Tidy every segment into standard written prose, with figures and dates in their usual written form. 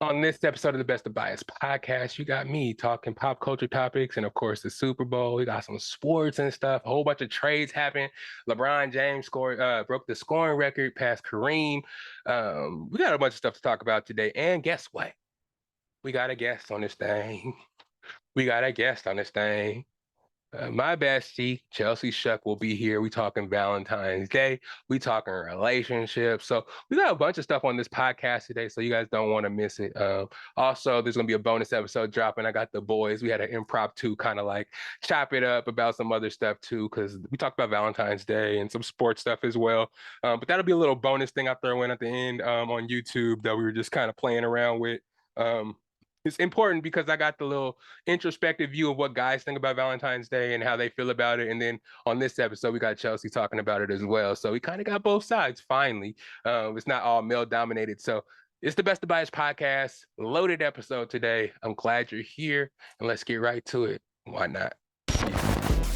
On this episode of the Best of Bias Podcast, you got me talking pop culture topics and, of course, the Super Bowl. We got some sports and stuff. A whole bunch of trades happened. LeBron James broke the scoring record past Kareem. We got a bunch of stuff to talk about today. And guess what? We got a guest on this thing. My bestie, Chelsea Shuck, will be here. We talking Valentine's Day. We talking relationships. So we got a bunch of stuff on this podcast today, so you guys don't want to miss it. Also, there's going to be a bonus episode dropping. I got the boys. We had an impromptu kind of like chop it up about some other stuff too, because we talked about Valentine's Day and some sports stuff as well. But that'll be a little bonus thing I throw in at the end on YouTube that we were just kind of playing around with. It's important because I got the little introspective view of what guys think about Valentine's Day and how they feel about it. And then on this episode, we got Chelsea talking about it as well. So we kind of got both sides finally. It's not all male dominated. So it's the Best of Bias Podcast, loaded episode today. I'm glad you're here and let's get right to it. Why not?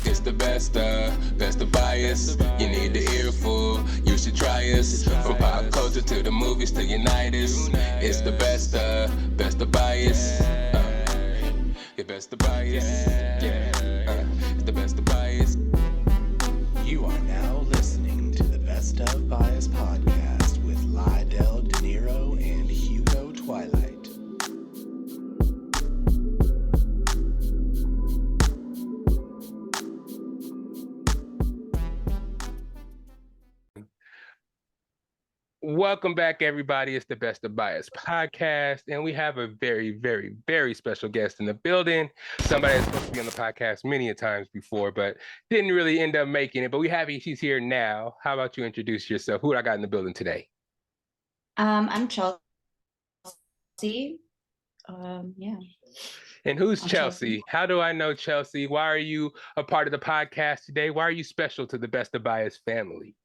It's the best of bias. You need the earful, you should try us. From pop culture to the movies to unite us. It's the best of bias. The best of bias. It's the best of bias. You are now listening to the Best of Bias Podcast with Lydell Dinero and Hugo Twilight. Welcome back, everybody. It's the Best of Bias Podcast, and we have a very, very, very special guest in the building. Somebody that's supposed to be on the podcast many a times before, but didn't really end up making it. But she's here now. How about you introduce yourself? Who I got in the building today? I'm Chelsea. Yeah. And who's Chelsea? How do I know Chelsea? Why are you a part of the podcast today? Why are you special to the Best of Bias family?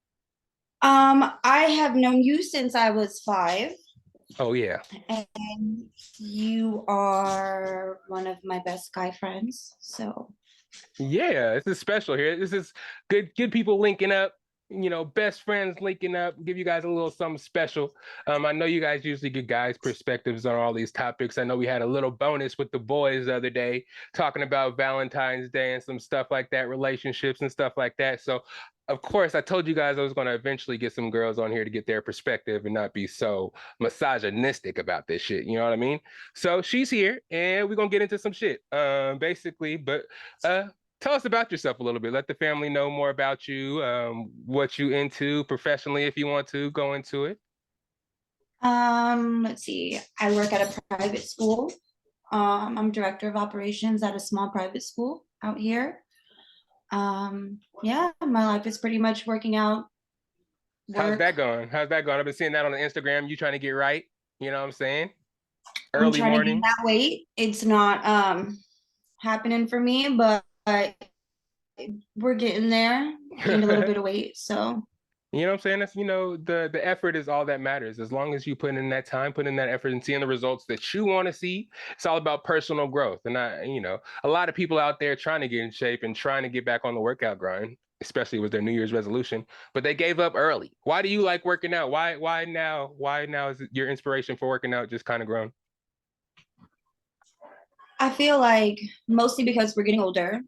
I have known you since I was 5. Oh, yeah. And you are one of my best guy friends, so. Yeah, this is special here. This is good people linking up, best friends linking up, give you guys a little something special. I know you guys usually get guys' perspectives on all these topics. I know we had a little bonus with the boys the other day talking about Valentine's Day and some stuff like that, relationships and stuff like that. So of course, I told you guys I was going to eventually get some girls on here to get their perspective and not be so misogynistic about this shit. You know what I mean? So she's here and we're going to get into some shit, basically. But tell us about yourself a little bit. Let the family know more about you, what you into professionally, if you want to go into it. Let's see. I work at a private school. I'm director of operations at a small private school out here. Yeah, my life is pretty much working out. How's that going? I've been seeing that on the Instagram. You trying to get right? You know what I'm saying? I'm trying to gain that weight. It's not happening for me, but we're getting there. Gained a little bit of weight, so. You know what I'm saying? That's, the effort is all that matters. As long as you put in that time, put in that effort and seeing the results that you want to see, it's all about personal growth. And a lot of people out there trying to get in shape and trying to get back on the workout grind, especially with their New Year's resolution, but they gave up early. Why do you like working out? Why now? Why now is your inspiration for working out just kind of grown? I feel like mostly because we're getting older.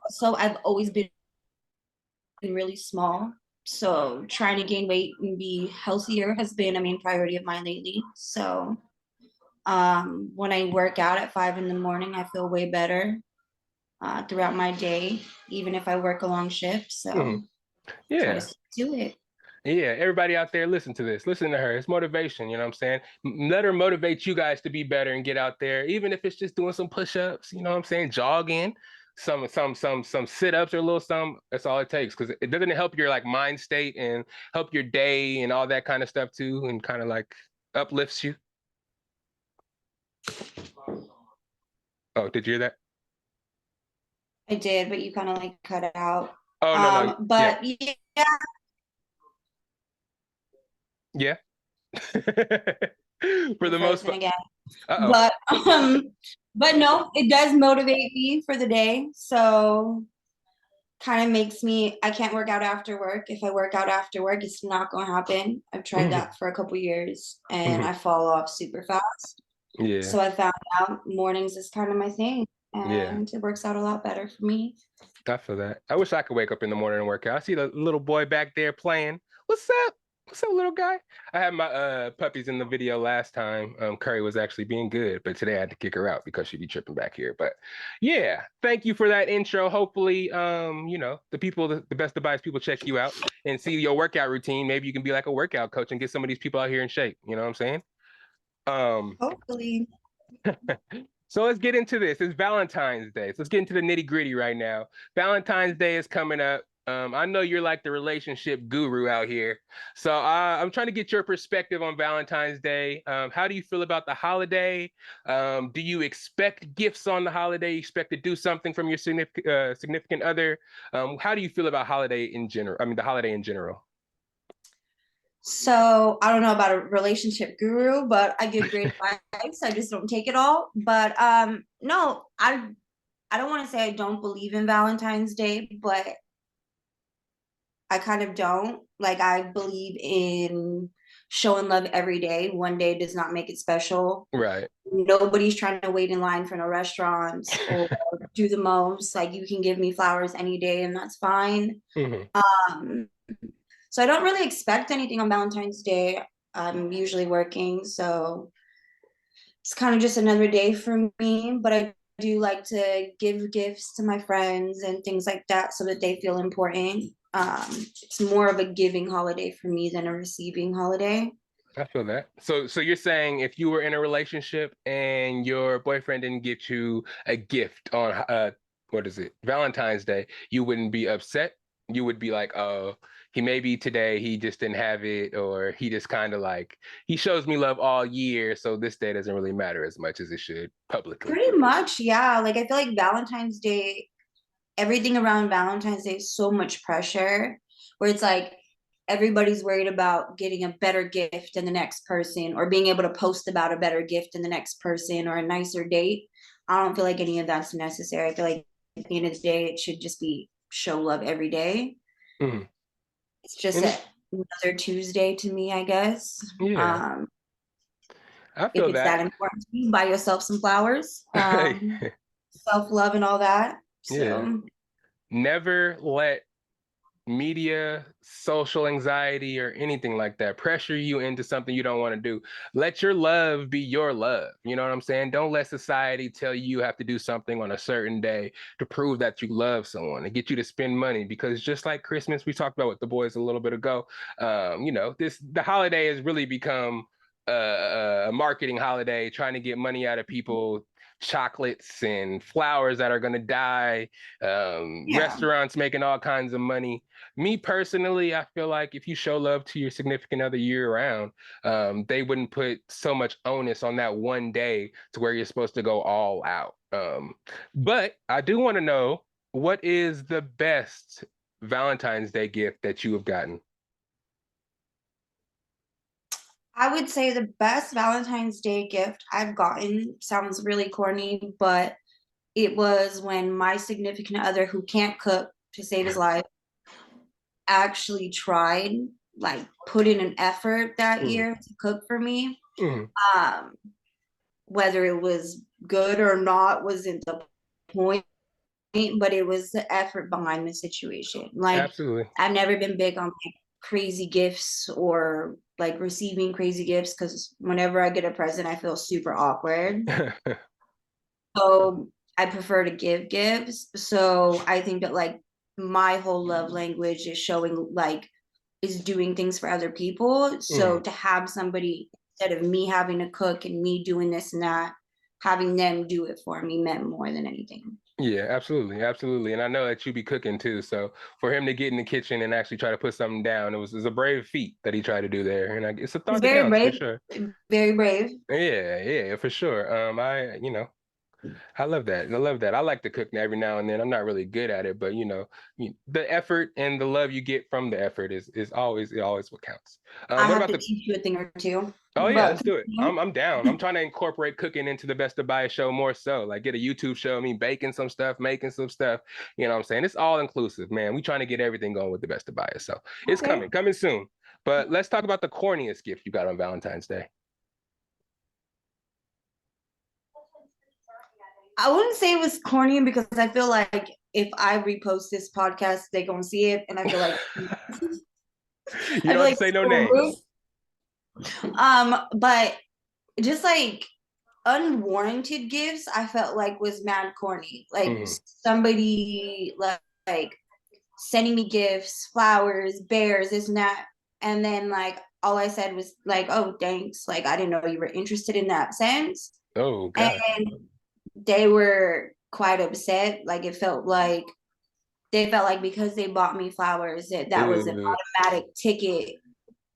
So I've always been really small. So trying to gain weight and be healthier has been a main priority of mine lately. So when I work out at 5 a.m, I feel way better throughout my day, even if I work a long shift. So yeah, try to stick to it. Yeah, everybody out there, listen to this. Listen to her. It's motivation, you know what I'm saying? Let her motivate you guys to be better and get out there, even if it's just doing some push-ups, you know what I'm saying? Jogging. Some sit-ups or a little something. That's all it takes, because it doesn't help your mind state and help your day and all that kind of stuff too, and kind of uplifts you. Oh, did you hear that? I did, but you kind of cut out. Oh, no. But yeah. For the most part. But no, it does motivate me for the day. So kind of makes me, I can't work out after work. If I work out after work, it's not going to happen. I've tried that for a couple years and I fall off super fast. Yeah. So I found out mornings is kind of my thing, Yeah. and it works out a lot better for me. I feel that. I wish I could wake up in the morning and work out. I see the little boy back there playing. What's up? What's up, little guy? I had my puppies in the video last time. Curry was actually being good, but today I had to kick her out because she'd be tripping back here. But yeah, thank you for that intro. Hopefully, the people, the Best of Bias people check you out and see your workout routine. Maybe you can be like a workout coach and get some of these people out here in shape. You know what I'm saying? Hopefully. So let's get into this. It's Valentine's Day. So let's get into the nitty gritty right now. Valentine's Day is coming up. I know you're like the relationship guru out here. So I'm trying to get your perspective on Valentine's Day. How do you feel about the holiday? Do you expect gifts on the holiday? You expect to do something from your significant other? How do you feel about holiday in general? I mean, the holiday in general. So I don't know about a relationship guru, but I give great advice. I just don't take it all. But no, I don't want to say I don't believe in Valentine's Day, but I kind of don't. Like, I believe in showing love every day. One day does not make it special. Right. Nobody's trying to wait in line for no restaurants or do the most. Like, you can give me flowers any day and that's fine. So I don't really expect anything on Valentine's Day. I'm usually working, so it's kind of just another day for me. But I do like to give gifts to my friends and things like that so that they feel important. It's more of a giving holiday for me than a receiving holiday. I feel that. So you're saying if you were in a relationship and your boyfriend didn't get you a gift on Valentine's Day, you wouldn't be upset? You would be like, oh, maybe today he just didn't have it, or he just kind of like, he shows me love all year, so this day doesn't really matter as much as it should publicly. Pretty much, yeah. Like, I feel like Valentine's Day, everything around Valentine's Day is so much pressure, where it's like everybody's worried about getting a better gift than the next person, or being able to post about a better gift than the next person, or a nicer date. I don't feel like any of that's necessary. I feel like at the end of the day, it should just be show love every day. It's just another Tuesday to me, I guess. Yeah. I feel if it's that important to you, buy yourself some flowers, self-love and all that. So yeah. Never let media, social anxiety, or anything like that pressure you into something you don't want to do. Let your love be your love. You know what I'm saying? Don't let society tell you have to do something on a certain day to prove that you love someone and get you to spend money. Because just like Christmas, we talked about with the boys a little bit ago, the holiday has really become a marketing holiday, trying to get money out of people. Chocolates and flowers that are going to die, restaurants making all kinds of money. Me personally, I feel like if you show love to your significant other year round, they wouldn't put so much onus on that one day to where you're supposed to go all out. But I do want to know, what is the best Valentine's Day gift that you have gotten? I would say the best Valentine's Day gift I've gotten, sounds really corny, but it was when my significant other, who can't cook to save his life, actually tried, like, put in an effort that year to cook for me. Whether it was good or not wasn't the point, but it was the effort behind the situation. Like, absolutely, I've never been big on like crazy gifts or like receiving crazy gifts, because whenever I get a present, I feel super awkward. So I prefer to give gifts. So I think that like my whole love language is showing, like, is doing things for other people. So to have somebody, instead of me having to cook and me doing this and that, having them do it for me meant more than anything. Yeah, absolutely. Absolutely. And I know that you be cooking too. So for him to get in the kitchen and actually try to put something down, it was a brave feat that he tried to do there. And it's a thought that counts, brave, for sure. Very brave. Yeah, for sure. I love that. I love that. I like to cook every now and then. I'm not really good at it, but the effort and the love you get from the effort is always what counts. I have to teach you a thing or two. Oh yeah, But let's do it. I'm down. I'm trying to incorporate cooking into the Best of Bias show more so. Like get a YouTube show, me baking some stuff, making some stuff. You know what I'm saying? It's all inclusive, man. We trying to get everything going with the Best of Bias. So it's okay. coming soon. But let's talk about the corniest gift you got on Valentine's Day. I wouldn't say it was corny because I feel like if I repost this podcast, they gonna see it, and I feel like You I don't feel have to like say it's no so rude. names. But just like unwarranted gifts, I felt like was mad corny. Like Mhm. somebody like sending me gifts, flowers, bears, this and that, and then like all I said was like, "Oh, thanks." Like I didn't know you were interested in that sense, Oh and God. they were quite upset. Like it felt like they felt like because they bought me flowers that was an Ugh. automatic ticket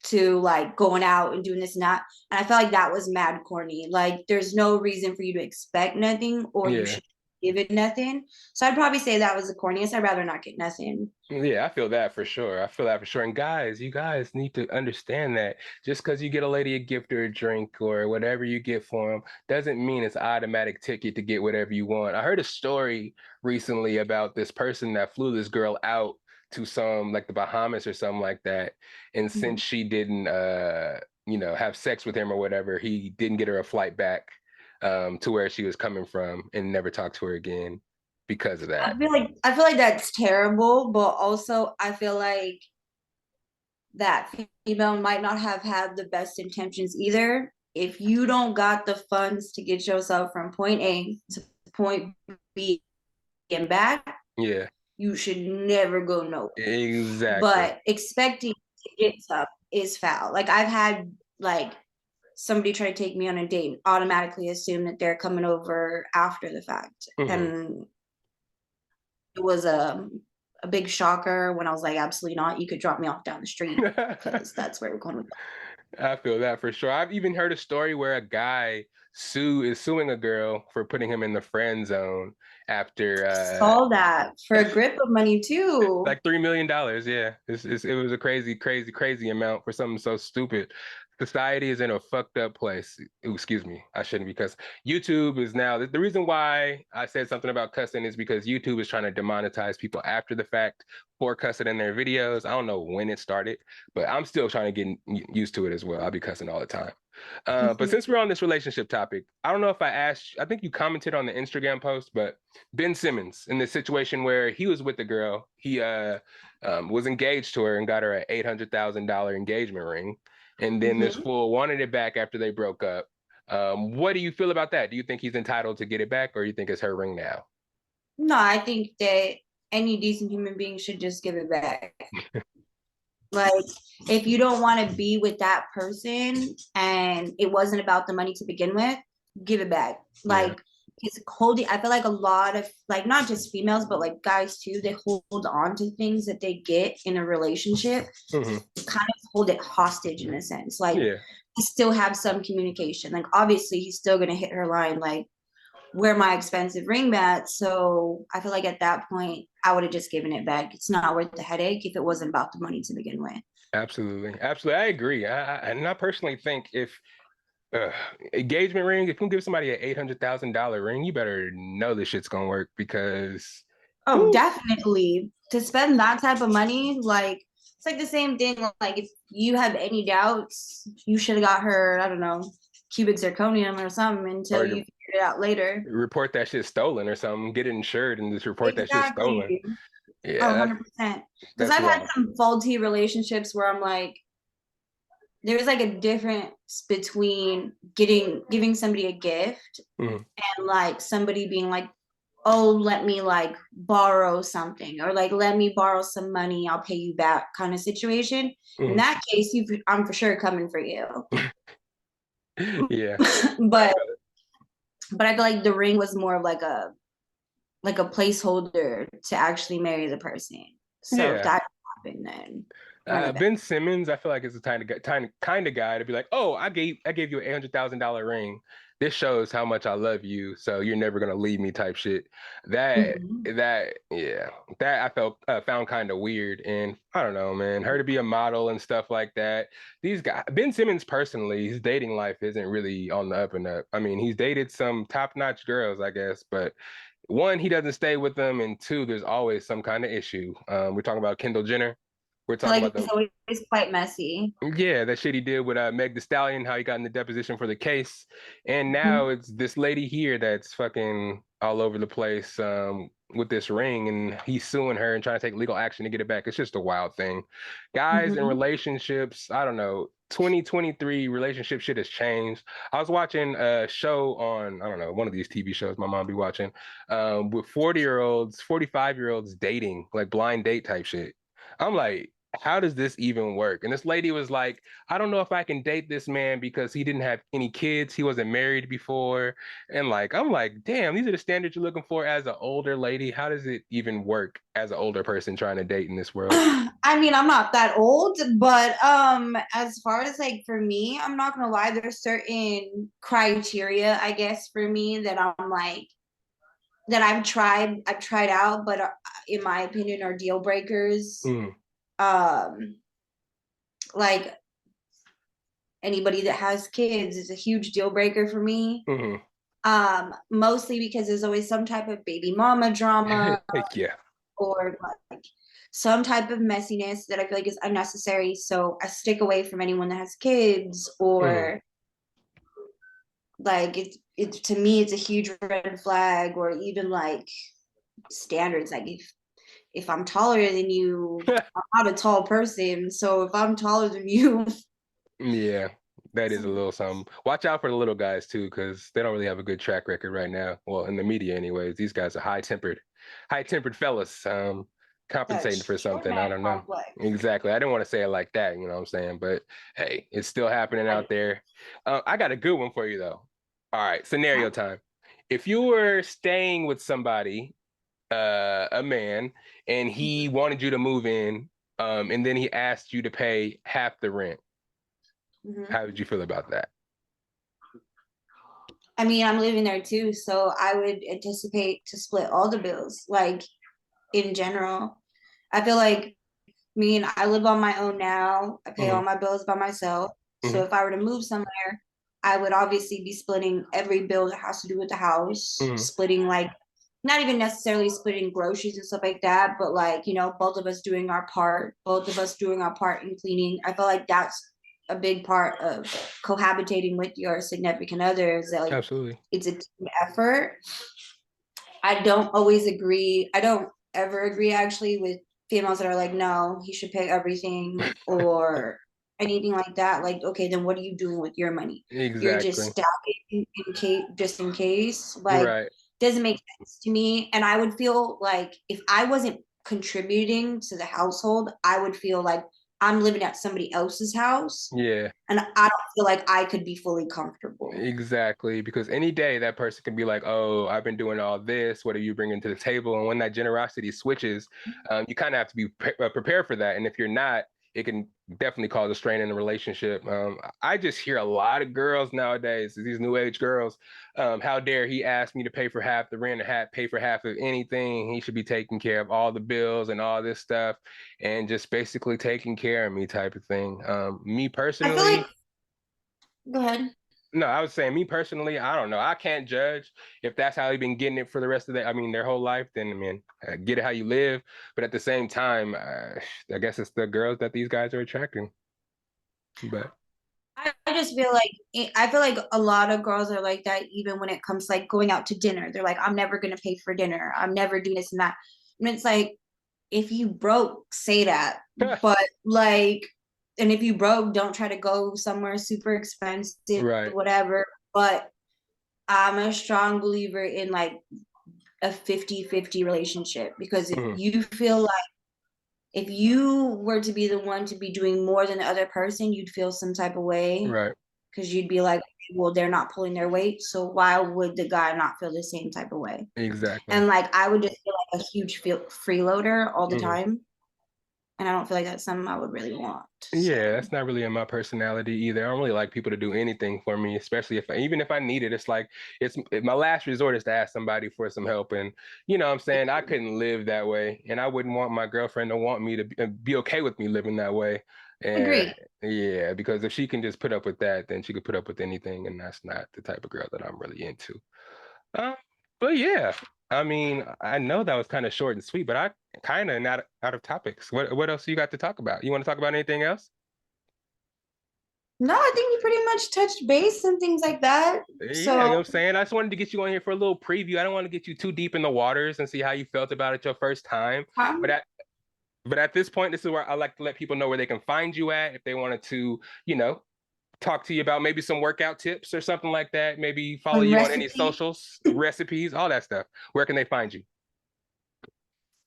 to like going out and doing this and that. And I felt like that was mad corny. Like there's no reason for you to expect nothing or you Yeah. should give it nothing. So I'd probably say that was the corniest. I'd rather not get nothing. Yeah, I feel that for sure. I feel that for sure. And guys, you guys need to understand that just because you get a lady a gift or a drink or whatever you get for them doesn't mean it's an automatic ticket to get whatever you want. I heard a story recently about this person that flew this girl out to some like the Bahamas or something like that. And Mm-hmm. since she didn't have sex with him or whatever, he didn't get her a flight back to where she was coming from and never talked to her again because of that. I feel like that's terrible, but also I feel like that female might not have had the best intentions either. If you don't got the funds to get yourself from point A to point B and back, Yeah, you should never go nowhere. exactly. But expecting to get stuff is foul. Like I've had like somebody try to take me on a date and automatically assume that they're coming over after the fact. Mhm. And it was a big shocker when I was like, absolutely not. You could drop me off down the street because that's where we're going to go. I feel that for sure. I've even heard a story where a guy is suing a girl for putting him in the friend zone after Saw that for a grip of money too. like $3 million. Yeah, it was a crazy, crazy, crazy amount for something so stupid. Society is in a fucked up place. Ooh, excuse me, I shouldn't because YouTube is now the reason why I said something about cussing is because YouTube is trying to demonetize people after the fact for cussing in their videos. I don't know when it started, but I'm still trying to get used to it as well. I'll be cussing all the time. But since we're on this relationship topic, I don't know if I asked, I think you commented on the Instagram post, but Ben Simmons in this situation where he was with the girl, he was engaged to her and got her an $800,000 engagement ring. And then this fool wanted it back after they broke up. What do you feel about that? Do you think he's entitled to get it back or you think it's her ring now? No, I think that any decent human being should just give it back. Like, if you don't want to be with that person and it wasn't about the money to begin with, give it back. Yeah. Like, it's holding, I feel like a lot of, like, not just females, but like guys too, they hold on to things that they get in a relationship, kind of hold it hostage in a sense. Like, Yeah. still have some communication. Like, obviously, he's still going to hit her line, like, where my expensive ring at. So I feel like at that point, I would have just given it back. It's not worth the headache if it wasn't about the money to begin with. Absolutely. Absolutely. I agree. And I personally think if uh, engagement ring, if you give somebody an $800,000 ring, you better know this shit's gonna work because Oh, whew, definitely. To spend that type of money, like it's like the same thing. Like if you have any doubts, you should have got her, I don't know, cubic zirconium or something until or you figured it out later. report that shit stolen or something, get it insured and just report that shit stolen. Exactly. Oh, Yeah, 100%. Because that's I've had wild. some faulty relationships where I'm like, there's like a difference between giving somebody a gift Mhm. and like somebody being like, oh, let me like borrow something or like let me borrow some money, I'll pay you back kind of situation. In Mhm. that case, I'm for sure coming for you. Yeah, but I feel like the ring was more of like a placeholder to actually marry the person. So if yeah. that happened, then Run it back. Ben Simmons, I feel like is the kind of guy to be like, oh, I gave you a $800,000 ring. This shows how much I love you, so you're never gonna leave me type shit. Mhm. That I felt found kind of weird, and I don't know, man. Her to be a model and stuff like that. These guys, Ben Simmons personally, his dating life isn't really on the up and up. I mean, he's dated some top-notch girls, I guess, but one, he doesn't stay with them, and two, there's always some kind of issue. We're talking about Kendall Jenner. We're I feel talking like about it's the always quite messy. yeah, that shit he did with Meg Thee Stallion, how he got in the deposition for the case, and Mhm. now it's this lady here that's fucking all over the place with this ring, and he's suing her and trying to take legal action to get it back. It's just a wild thing. Guys in Mhm. relationships, I don't know. 2023 relationship shit has changed. I was watching a show on, I don't know, one of these TV shows my mom be watching, with 40-year-olds, 45-year-olds dating, like blind date type shit. I'm like, how does this even work? And this lady was like, I don't know if I can date this man because he didn't have any kids. He wasn't married before. And like, I'm like, damn, these are the standards you're looking for as an older lady. How does it even work as an older person trying to date in this world? I mean, I'm not that old, but as far as like for me, I'm not gonna lie, there's certain criteria, I guess, for me that I'm like that I've tried out, but in my opinion are deal breakers. Mm, Um, like anybody that has kids is a huge deal breaker for me. hmm Mostly because there's always some type of baby mama drama Yeah. or like some type of messiness that I feel like is unnecessary. So I stick away from anyone that has kids hmm or like it's to me it's a huge red flag or even like standards. Like if I'm taller than you, I'm not a tall person. So if I'm taller than you, Yeah, that is a little something. Watch out for the little guys too, because they don't really have a good track record right now. Well, in the media, anyways. These guys are high-tempered fellas, compensating for short something. I man don't know. complex. Exactly. I didn't want to say it like that, you know what I'm saying? But hey, it's still happening out there. I got a good one for you though. All right, scenario time. If you were staying with somebody, a man, and he wanted you to move in, and then he asked you to pay half the rent. Mhm. How did you feel about that? I mean, I'm living there too, so I would anticipate to split all the bills. Like in general, I feel like I live on my own now. I pay hmm all my bills by myself. hmm So if I were to move somewhere, I would obviously be splitting every bill that has to do with the house, hmm splitting like not even necessarily splitting groceries and stuff like that, but like, both of us doing our part, both of us doing our part in cleaning. I feel like that's a big part of cohabitating with your significant other is that like Absolutely. it's a team effort. I don't always agree. I don't ever agree actually with females that are like, no, he should pay everything or anything like that. Like, okay, then what are you doing with your money? You're just Exactly. stacking in case, just in case. Like, Right. doesn't make sense to me. And I would feel like if I wasn't contributing to the household, I would feel like I'm living at somebody else's house Yeah, and I don't feel like I could be fully comfortable. exactly. Because any day that person can be like, "Oh, I've been doing all this. What are you bringing to the table?" And when that generosity switches, you kind of have to be prepared for that. And if you're not, it can definitely cause a strain in the relationship. I just hear a lot of girls nowadays, these new age girls. How dare he ask me to pay for half the rent or pay for half of anything? He should be taking care of all the bills and all this stuff, and just basically taking care of me, type of thing. Me I feel like, personally. go ahead. No, I was saying me personally, I don't know. I can't judge if that's how they've been getting it for the rest of their whole life. Then, I mean, get it how you live. But at the same time, I guess it's the girls that these guys are attracting. But I just feel like I feel like a lot of girls are like that even when it comes to like going out to dinner. They're like, I'm never gonna pay for dinner. I'm never doing this and that. And it's like, if you broke, say that. But like, and if you broke, don't try to go somewhere super expensive, right, whatever. But I'm a strong believer in like a 50-50 relationship because if mhm, you feel like if you were to be the one to be doing more than the other person, you'd feel some type of way right, because you'd be like, well, they're not pulling their weight. So why would the guy not feel the same type of way? exactly. And like, I would just feel like a huge freeloader all the hmm time. and I don't feel like that's something I would really want. Yeah, that's not really in my personality either. I don't really like people to do anything for me, especially even if I need it. It's like my last resort is to ask somebody for some help, and you know what I'm saying, I couldn't live that way, and I wouldn't want my girlfriend to want me to be okay with me living that way. And Agree. yeah, because if she can just put up with that, then she could put up with anything, and that's not the type of girl that I'm really into. Um, but yeah, I mean, I know that was kind of short and sweet, but I kind of not out of topics. What else you got to talk about? You want to talk about anything else? No, I think we pretty much touched base and things like that. Yeah, you know So what I'm saying? I just wanted to get you on here for a little preview. I don't want to get you too deep in the waters and see how you felt about it your first time. But um, at this point, this is where I like to let people know where they can find you at if they wanted to, you know, talk to you about maybe some workout tips or something like that. Maybe follow you on any recipe. socials, recipes, all that stuff. Where can they find you?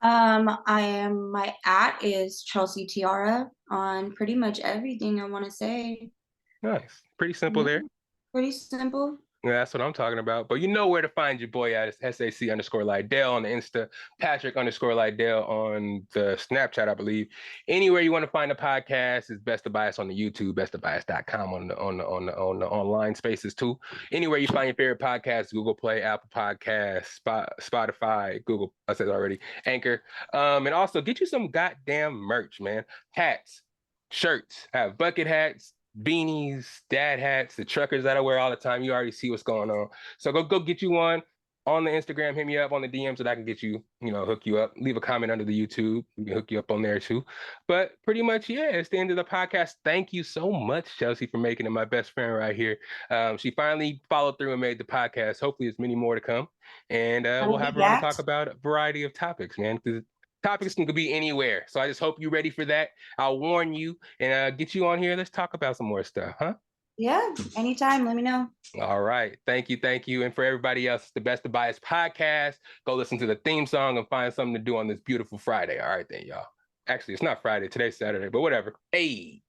My at is Chelsea Tiara on pretty much everything I want to say. Nice. Pretty simple Yeah, there. pretty simple. Yeah, that's what I'm talking about. But you know where to find your boy at. It's SAC_Lydell on the Insta, Patrick_Lydell on the Snapchat, I believe. Anywhere you want to find a podcast is Best of Bias on the YouTube, bestofbias.com on the online spaces too. Anywhere you find your favorite podcast, Google Play, Apple Podcasts, Spotify, Google, I said already, Anchor. And also get you some goddamn merch, man. Hats, shirts, have bucket hats, beanies, dad hats, the truckers that I wear all the time. You already see what's going on. So go get you one on the Instagram. Hit me up on the DM so that I can get you, hook you up. Leave a comment under the YouTube. We can hook you up on there too. But pretty much, yeah, it's the end of the podcast. Thank you so much, Chelsea, for making it my best friend right here. She finally followed through and made the podcast. Hopefully, there's many more to come. And we'll have her on to talk about a variety of topics, man. Topics can be anywhere. So I just hope you're ready for that. I'll warn you and get you on here. Let's talk about some more stuff, huh? Yeah, anytime. Let me know. All right. Thank you. And for everybody else, it's the Best of Bias podcast. Go listen to the theme song and find something to do on this beautiful Friday. All right, then, y'all. Actually, it's not Friday. Today's Saturday, but whatever. Hey.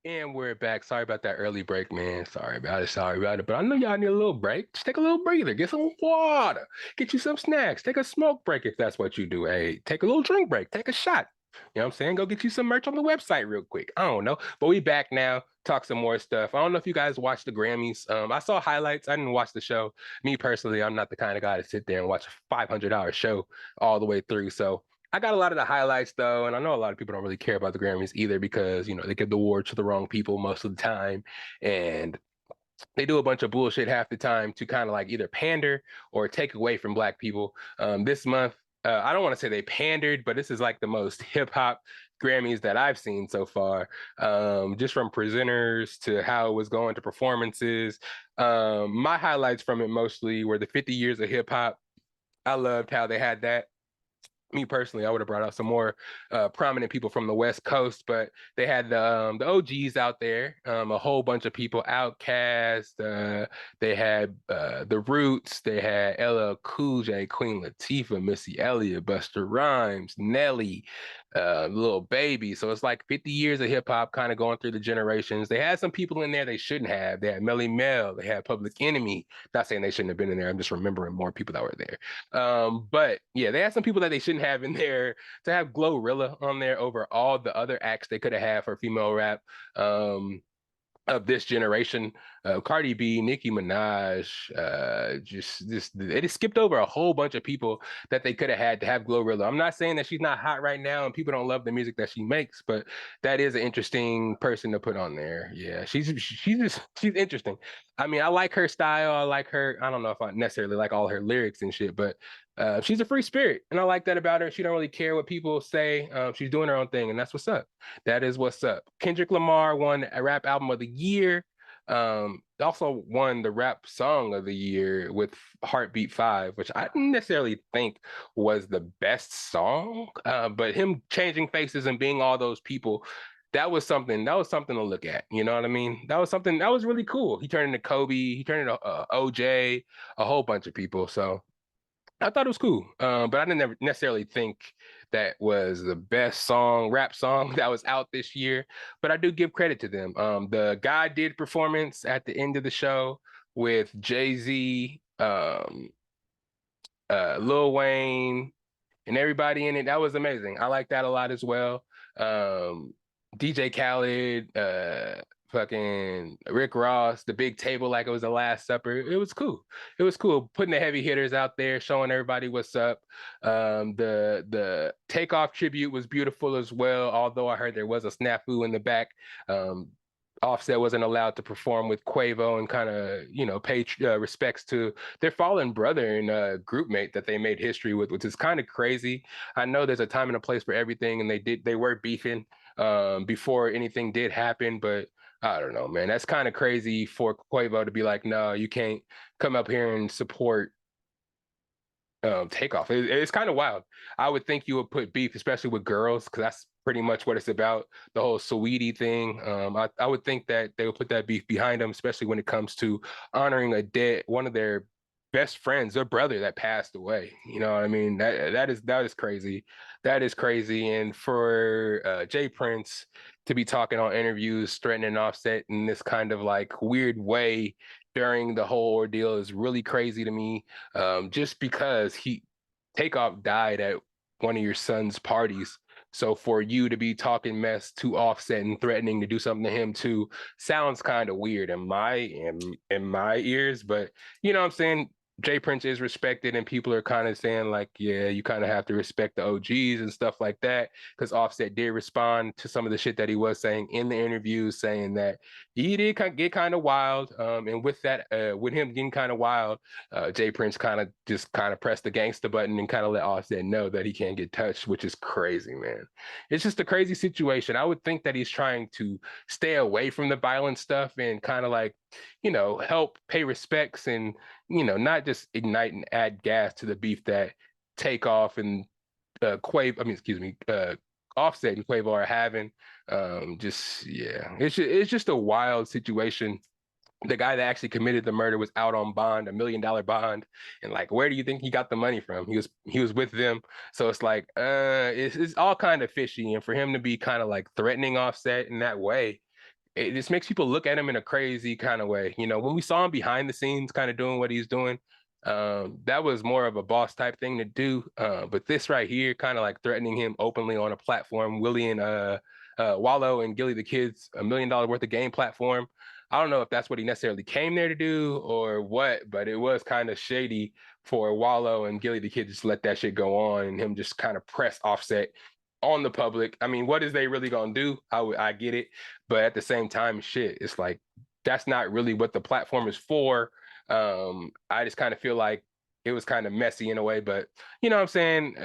And we're back. Sorry about that early break, man. Sorry about it. But I know y'all need a little break. Just take a little breather. Get some water. Get you some snacks. Take a smoke break if that's what you do. Hey, take a little drink break. Take a shot. You know what I'm saying? Go get you some merch on the website real quick. I don't know. But we back now. Talk some more stuff. I don't know if you guys watched the Grammys. I saw highlights. I didn't watch the show. Me personally, I'm not the kind of guy to sit there and watch a $500 show all the way through. So I got a lot of the highlights though, and I know a lot of people don't really care about the Grammys either because they give the award to the wrong people most of the time, and they do a bunch of bullshit half the time to kind of like either pander or take away from Black people. This month, I don't want to say they pandered, but this is like the most hip hop Grammys that I've seen so far. Just from presenters to how it was going to performances. My highlights from it mostly were the 50 years of hip hop. I loved how they had that. Me personally, I would have brought out some more prominent people from the West Coast, but they had the OGs out there, a whole bunch of people, Outkast, they had the Roots, they had LL Cool J, Queen Latifah, Missy Elliott, Busta Rhymes, Nelly, Lil Baby. So it's like 50 years of hip hop kind of going through the generations. They had some people in there they shouldn't have. They had Melly Mel, they had Public Enemy. Not saying they shouldn't have been in there. I'm just remembering more people that were there. But yeah, they had some people that they shouldn't have in there. To have Glorilla on there over all the other acts they could have had for female rap of this generation, Cardi B, Nicki Minaj, they just skipped over a whole bunch of people that they could have had to have Glorilla. I'm not saying that she's not hot right now and people don't love the music that she makes, but that is an interesting person to put on there. Yeah, she's interesting. I mean, I like her style. I like her. I don't know if I necessarily like all her lyrics and shit, but she's a free spirit, and I like that about her. She don't really care what people say. She's doing her own thing, and that's what's up. That is what's up. Kendrick Lamar won a rap album of the year. Also won the rap song of the year with Heartbeat 5, which I didn't necessarily think was the best song. But him changing faces and being all those people, that was something to look at. You know what I mean? That was something that was really cool. He turned into Kobe, he turned into OJ, a whole bunch of people. So I thought it was cool, but I didn't necessarily think that was the best rap song that was out this year. But I do give credit to them. The God Did performance at the end of the show with Jay-Z, Lil Wayne, and everybody in it, that was amazing. I like that a lot as well. DJ Khaled, fucking Rick Ross, the big table like it was the Last Supper. It was cool. It was cool putting the heavy hitters out there, showing everybody what's up. The Takeoff tribute was beautiful as well, although I heard there was a snafu in the back. Offset wasn't allowed to perform with Quavo and kind of, pay respects to their fallen brother and group mate that they made history with, which is kind of crazy. I know there's a time and a place for everything, and they were beefing before anything did happen, but I don't know, man. That's kind of crazy for Quavo to be like, no, you can't come up here and support Takeoff. It's kind of wild. I would think you would put beef, especially with girls, because that's pretty much what it's about, the whole Saweetie thing. I would think that they would put that beef behind them, especially when it comes to honoring one of their best friends, their brother that passed away. You know what I mean? That is crazy. That is crazy. And for Jay Prince to be talking on interviews, threatening Offset in this kind of like weird way during the whole ordeal is really crazy to me. Just because Takeoff died at one of your son's parties. So for you to be talking mess to Offset and threatening to do something to him too sounds kind of weird in my ears. But you know what I'm saying? Jay Prince is respected, and people are kind of saying like, yeah, you kind of have to respect the OGs and stuff like that, because Offset did respond to some of the shit that he was saying in the interviews, saying that he did get kind of wild. And with that, with him getting kind of wild, Jay Prince kind of pressed the gangster button and kind of let Offset know that he can't get touched, which is crazy, man. It's just a crazy situation. I would think that he's trying to stay away from the violent stuff and kind of like, help pay respects and, not just ignite and add gas to the beef that Takeoff and Offset and Quavo are having. It's just a wild situation. The guy that actually committed the murder was out on bond, $1 million bond, and like, where do you think he got the money from? He was with them, so it's like, it's all kind of fishy, and for him to be kind of like threatening Offset in that way, it just makes people look at him in a crazy kind of way. When we saw him behind the scenes kind of doing what he's doing, that was more of a boss type thing to do. But this right here, kind of like threatening him openly on a platform, Willie and Wallow and Gilly the Kid's $1 million worth of game platform. I don't know if that's what he necessarily came there to do or what, but it was kind of shady for Wallow and Gilly the Kid just let that shit go on and him just kind of press Offset on the public. I mean, what is they really gonna do? I get it, but at the same time, shit, it's like that's not really what the platform is for. I just kind of feel like it was kind of messy in a way, but you know what I'm saying?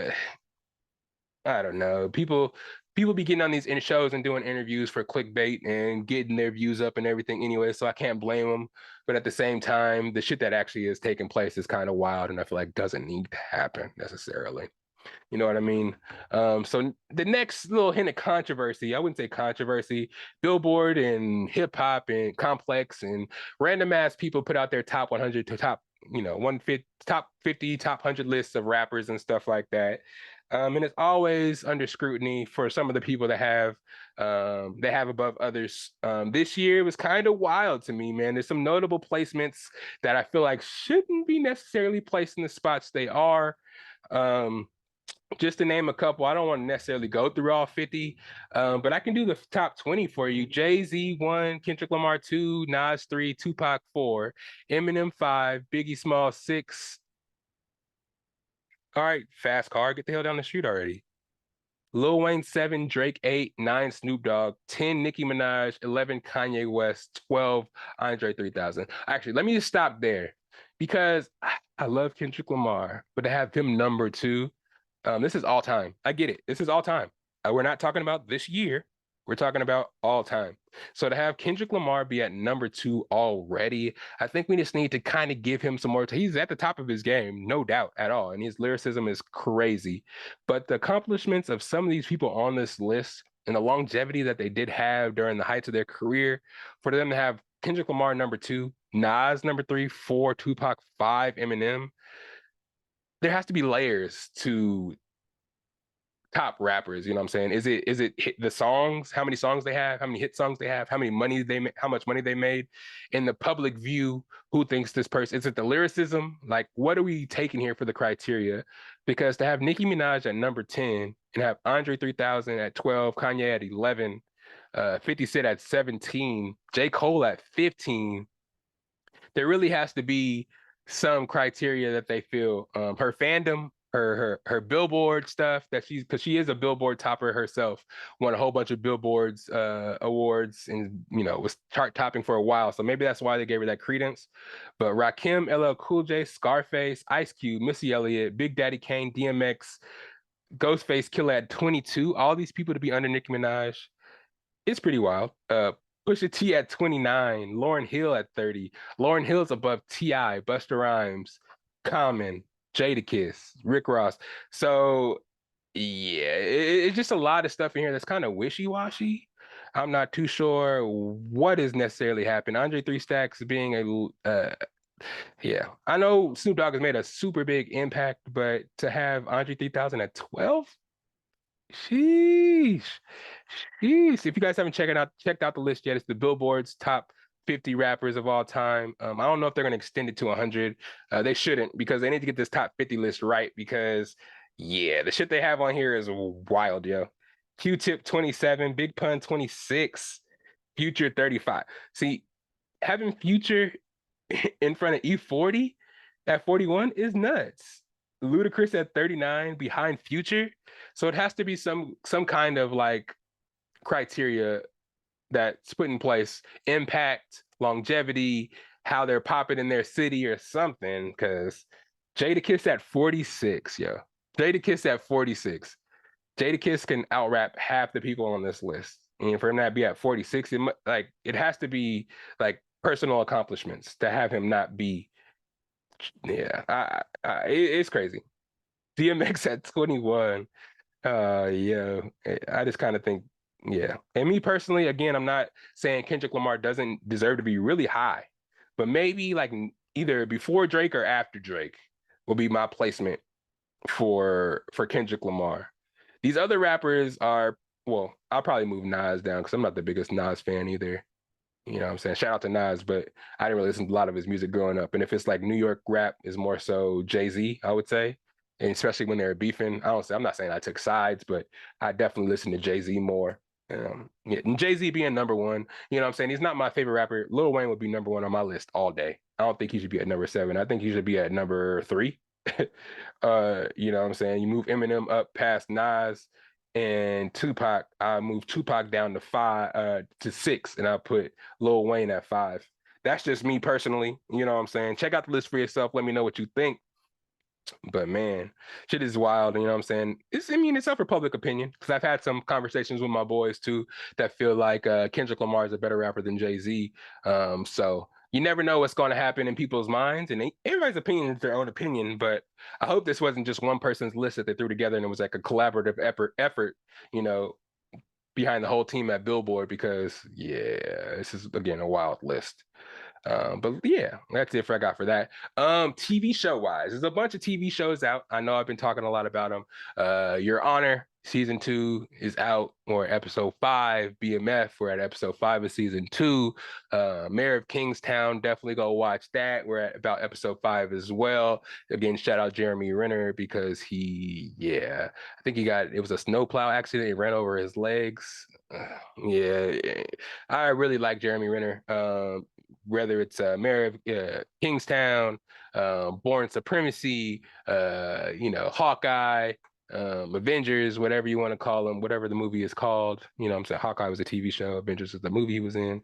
I don't know. People be getting on these shows and doing interviews for clickbait and getting their views up and everything anyway, so I can't blame them. But at the same time, the shit that actually is taking place is kind of wild, and I feel like doesn't need to happen necessarily. You know what I mean? So the next little hint of controversy, I wouldn't say controversy, Billboard and hip hop and Complex and random ass people put out their top 100 to top, 150, top 50, top 100 lists of rappers and stuff like that. And it's always under scrutiny for some of the people that they have above others. This year was kind of wild to me, man. There's some notable placements that I feel like shouldn't be necessarily placed in the spots they are. Just to name a couple, I don't want to necessarily go through all 50, but I can do the top 20 for you. Jay-Z 1, Kendrick Lamar 2, Nas 3, Tupac 4, Eminem 5, Biggie Small 6. All right, fast car, get the hell down the street already. Lil Wayne 7, Drake 8, 9, Snoop Dogg, 10, Nicki Minaj, 11, Kanye West, 12, Andre 3000. Actually, let me just stop there. because I love Kendrick Lamar, but to have him number two, this is all time. I get it. This is all time. We're not talking about this year. We're talking about all time. So to have Kendrick Lamar be at number two already, I think we just need to kind of give him some more. He's at the top of his game, no doubt at all. And his lyricism is crazy. But the accomplishments of some of these people on this list and the longevity that they did have during the heights of their career, for them to have Kendrick Lamar number two, Nas number three, four, Tupac, five, Eminem, there has to be layers to top rappers. You know what I'm saying? Is it the songs, how many songs they have, how many hit songs they have, how much money they made in the public view? Who thinks this person? Is it the lyricism? Like, what are we taking here for the criteria? Because to have Nicki Minaj at number 10 and have Andre 3000 at 12, Kanye at 11, 50 Cent at 17, J. Cole at 15, there really has to be some criteria that they feel. Her fandom, her Billboard stuff, that because she is a Billboard topper herself, won a whole bunch of Billboards awards, and was chart topping for a while. So maybe that's why they gave her that credence. But Rakim, LL Cool J, Scarface, Ice Cube, Missy Elliott, Big Daddy Kane, DMX, Ghostface Killah at 22. All these people to be under Nicki Minaj, it's pretty wild. Pusha T at 29, Lauryn Hill at 30. Lauryn Hill's above T.I., Busta Rhymes, Common, Jadakiss, Rick Ross. So yeah, it's just a lot of stuff in here that's kind of wishy-washy. I'm not too sure what is necessarily happened. Andre 3 Stacks being yeah, I know Snoop Dogg has made a super big impact, but to have Andre 3000 at 12, sheesh. Jeez, if you guys haven't checked out the list yet, it's the Billboard's top 50 rappers of all time. I don't know if they're going to extend it to 100. They shouldn't, because they need to get this top 50 list right, because yeah, the shit they have on here is wild, yo. Q-Tip 27, Big Pun 26, Future 35. See, having Future in front of E40 at 41 is nuts. Ludacris at 39 behind Future. So it has to be some kind of like criteria that's put in place: impact, longevity, how they're popping in their city or something. Because Jadakiss at 46, yo. Jadakiss at 46. Jadakiss can out-rap half the people on this list. And for him to be at 46, it has to be like personal accomplishments to have him not be. Yeah, it's crazy. DMX at 21. Yeah, I just kind of think, yeah. And me personally, again, I'm not saying Kendrick Lamar doesn't deserve to be really high, but maybe like either before Drake or after Drake will be my placement for Kendrick Lamar. These other rappers are, well, I'll probably move Nas down because I'm not the biggest Nas fan either. You know what I'm saying? Shout out to Nas, but I didn't really listen to a lot of his music growing up. And if it's like New York rap, is more so Jay-Z, I would say. And especially when they're beefing. I'm not saying I took sides, but I definitely listen to Jay-Z more. Yeah, and Jay-Z being number one, you know what I'm saying? He's not my favorite rapper. Lil Wayne would be number one on my list all day. I don't think he should be at number 7. I think he should be at number 3. You know what I'm saying? You move Eminem up past Nas and Tupac. I move Tupac down to 6, and I put Lil Wayne at 5. That's just me personally. You know what I'm saying? Check out the list for yourself. Let me know what you think. But man, shit is wild. You know what I'm saying? It's up for public opinion, because I've had some conversations with my boys too that feel like Kendrick Lamar is a better rapper than Jay-Z. So you never know what's going to happen in people's minds, and everybody's opinion is their own opinion. But I hope this wasn't just one person's list that they threw together, and it was like a collaborative effort, behind the whole team at Billboard, because yeah, this is again a wild list. But yeah, that's it I got for that. TV show wise, there's a bunch of TV shows out. I know I've been talking a lot about them. Your Honor season 2 is out, or episode 5. BMF, we're at episode 5 of season 2. Mayor of Kingstown, definitely go watch that. We're at about episode 5 as well. Again, shout out Jeremy Renner, because I think it was a snowplow accident. He ran over his legs. Yeah, I really like Jeremy Renner. Whether it's Mayor of Kingstown, Born Supremacy, Hawkeye, Avengers, whatever you want to call them, whatever the movie is called. You know what I'm saying? Hawkeye was a TV show. Avengers is the movie he was in.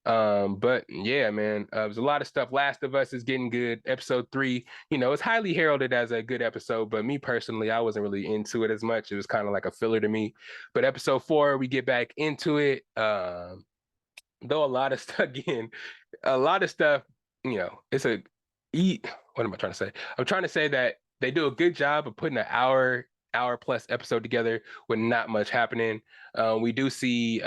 But yeah, man, there's a lot of stuff. Last of Us is getting good. Episode 3, it's highly heralded as a good episode, but me personally, I wasn't really into it as much. It was kind of like a filler to me. But episode 4, we get back into it. Though a lot of stuff again, a lot of stuff, it's a eat. What am I trying to say? I'm trying to say that they do a good job of putting an hour plus episode together with not much happening. We do see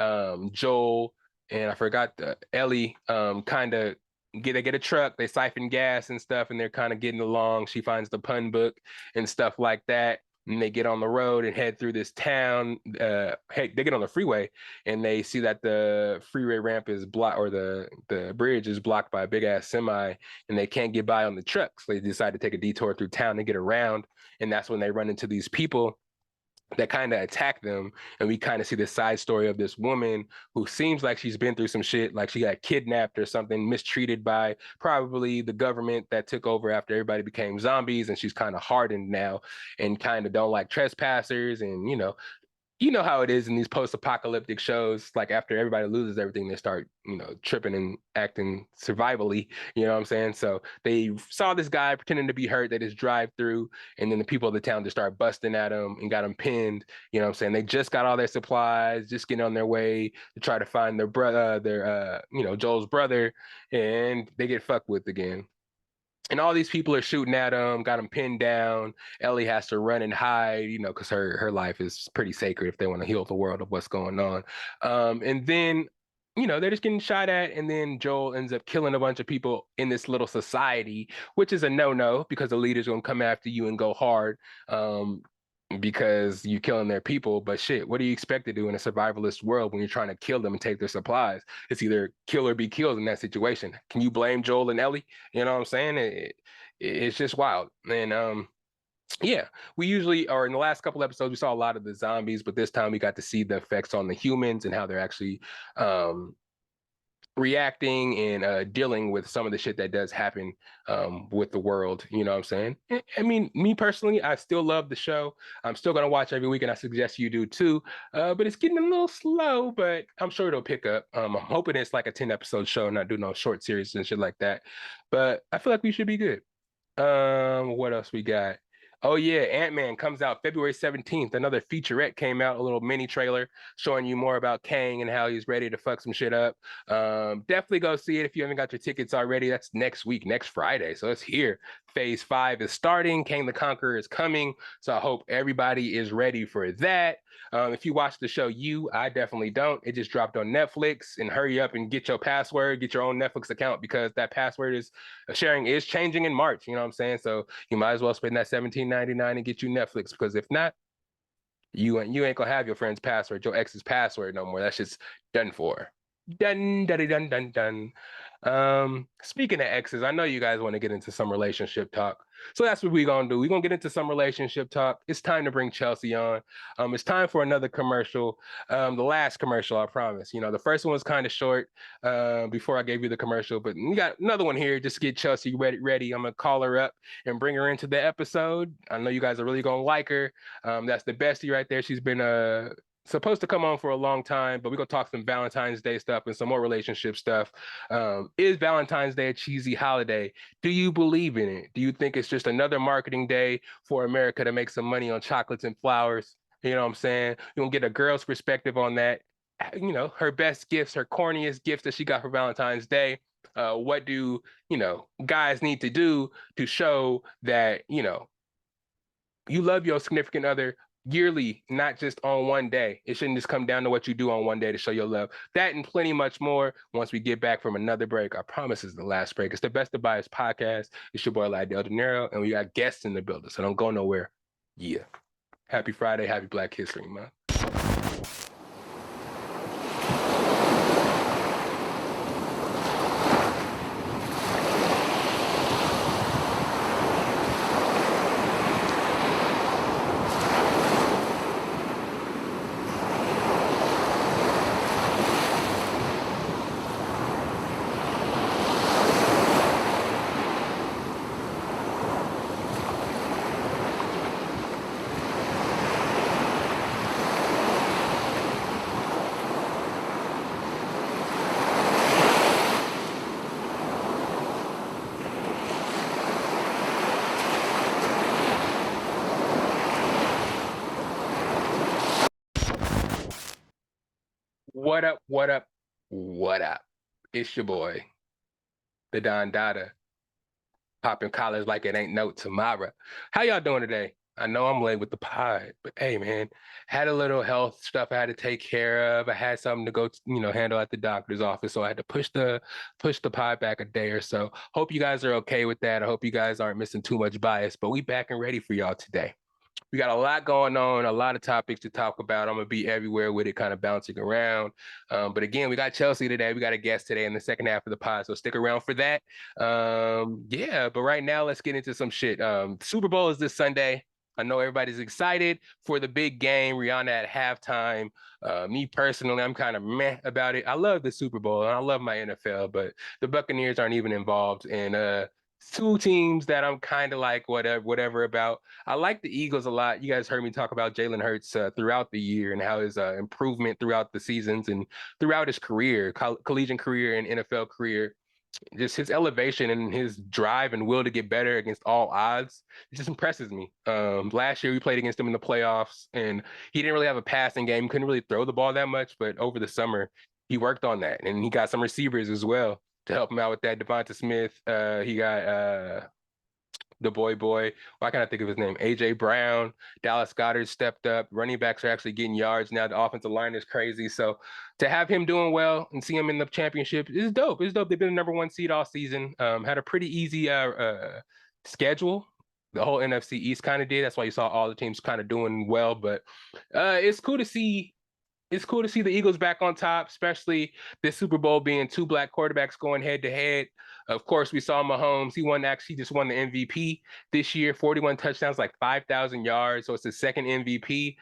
Joel and I forgot Ellie kind of get a truck, they siphon gas and stuff, and they're kind of getting along. She finds the pun book and stuff like that. And they get on the road and head through this town. They get on the freeway and they see that the freeway ramp is blocked, or the bridge is blocked by a big ass semi, and they can't get by on the trucks. They decide to take a detour through town to get around, and that's when they run into these people that kind of attack them. And we kind of see the side story of this woman who seems like she's been through some shit, like she got kidnapped or something, mistreated by probably the government that took over after everybody became zombies, and she's kind of hardened now and kind of don't like trespassers. And you know how it is in these post-apocalyptic shows, like after everybody loses everything, they start, tripping and acting survivally, you know what I'm saying? So they saw this guy pretending to be hurt, they just drive through, and then the people of the town just start busting at him and got him pinned, you know what I'm saying? They just got all their supplies, just getting on their way to try to find their brother, Joel's brother, and they get fucked with again. And all these people are shooting at him, got him pinned down. Ellie has to run and hide, because her life is pretty sacred if they want to heal the world of what's going on. And then, they're just getting shot at. And then Joel ends up killing a bunch of people in this little society, which is a no-no because the leader's going to come after you and go hard. Because you're killing their people. But shit, what do you expect to do in a survivalist world when you're trying to kill them and take their supplies? It's either kill or be killed in that situation. Can you blame Joel and Ellie? You know what I'm saying? It's just wild. And yeah, we usually, or in the last couple episodes, we saw a lot of the zombies, but this time we got to see the effects on the humans and how they're actually reacting and dealing with some of the shit that does happen with the world, you know what I'm saying? I mean, me personally, I still love the show. I'm still going to watch every week, and I suggest you do too, but it's getting a little slow, but I'm sure it'll pick up. I'm hoping it's like a 10-episode show, not do no short series and shit like that, but I feel like we should be good. What else we got? Oh yeah, Ant-Man comes out February 17th. Another featurette came out, a little mini trailer showing you more about Kang and how he's ready to fuck some shit up. Definitely go see it if you haven't got your tickets already. That's next week, next Friday. So it's here. Phase 5 is starting. Kang the Conqueror is coming. So I hope everybody is ready for that. If you watch the show, I definitely don't. It just dropped on Netflix, and hurry up and get your password, get your own Netflix account, because that password sharing is changing in March. You know what I'm saying? So you might as well spend that $17.99 and get you Netflix, because if not, you ain't gonna have your friend's password, your ex's password no more. That's just done for. Done, dun, dun, dun. Speaking of exes, I know you guys want to get into some relationship talk. So that's what we're gonna do. We're gonna get into some relationship talk. It's time to bring Chelsea on. It's time for another commercial. The last commercial, I promise. The first one was kind of short before I gave you the commercial, but we got another one here just to get Chelsea ready. I'm gonna call her up and bring her into the episode. I know you guys are really gonna like her. That's the bestie right there. She's been supposed to come on for a long time, but we're gonna talk some Valentine's Day stuff and some more relationship stuff. Is Valentine's Day a cheesy holiday? Do you believe in it? Do you think it's just another marketing day for America to make some money on chocolates and flowers? You know what I'm saying? You're gonna get a girl's perspective on that. Her best gifts, her corniest gifts that she got for Valentine's Day. What do guys need to do to show that you love your significant other yearly, not just on one day? It shouldn't just come down to what you do on one day to show your love. That and plenty much more once we get back from another break. I promise it's the last break. It's the Best of Bias Podcast. It's your boy Lydell Dinero, and we got guests in the building, so don't go nowhere. Yeah. Happy Friday. Happy Black History Month. What up? What up? What up? It's your boy, the Don Dada, popping collars like it ain't no tomorrow. How y'all doing today? I know I'm late with the pod, but hey, man, had a little health stuff I had to take care of. I had something to go, handle at the doctor's office, so I had to push the pod back a day or so. Hope you guys are okay with that. I hope you guys aren't missing too much bias, but we back and ready for y'all today. We got a lot going on, a lot of topics to talk about. I'm going to be everywhere with it, kind of bouncing around. But again, we got Chelsea today. We got a guest today in the second half of the pod, so stick around for that. But right now, let's get into some shit. Super Bowl is this Sunday. I know everybody's excited for the big game. Rihanna at halftime. Me personally, I'm kind of meh about it. I love the Super Bowl and I love my NFL, but the Buccaneers aren't even involved in two teams that I'm kind of like whatever about. I like the Eagles a lot. You guys heard me talk about Jalen Hurts throughout the year and how his improvement throughout the seasons and throughout his career, collegiate career and NFL career. Just his elevation and his drive and will to get better against all odds, it just impresses me. Last year we played against him in the playoffs, and he didn't really have a passing game. He couldn't really throw the ball that much, but over the summer he worked on that, and he got some receivers as well to help him out with that. Devonta Smith, he got the boy. Why can't I think of his name? AJ Brown, Dallas Goedert stepped up. Running backs are actually getting yards now. The offensive line is crazy. So to have him doing well and see him in the championship is dope. It's dope. They've been the number one seed all season. Had a pretty easy schedule. The whole NFC East kind of did. That's why you saw all the teams kind of doing well. But it's cool to see. It's cool to see the Eagles back on top, especially this Super Bowl being two black quarterbacks going head to head. Of course, we saw Mahomes. He just won the MVP this year, 41 touchdowns, like 5,000 yards. So it's his second MVP.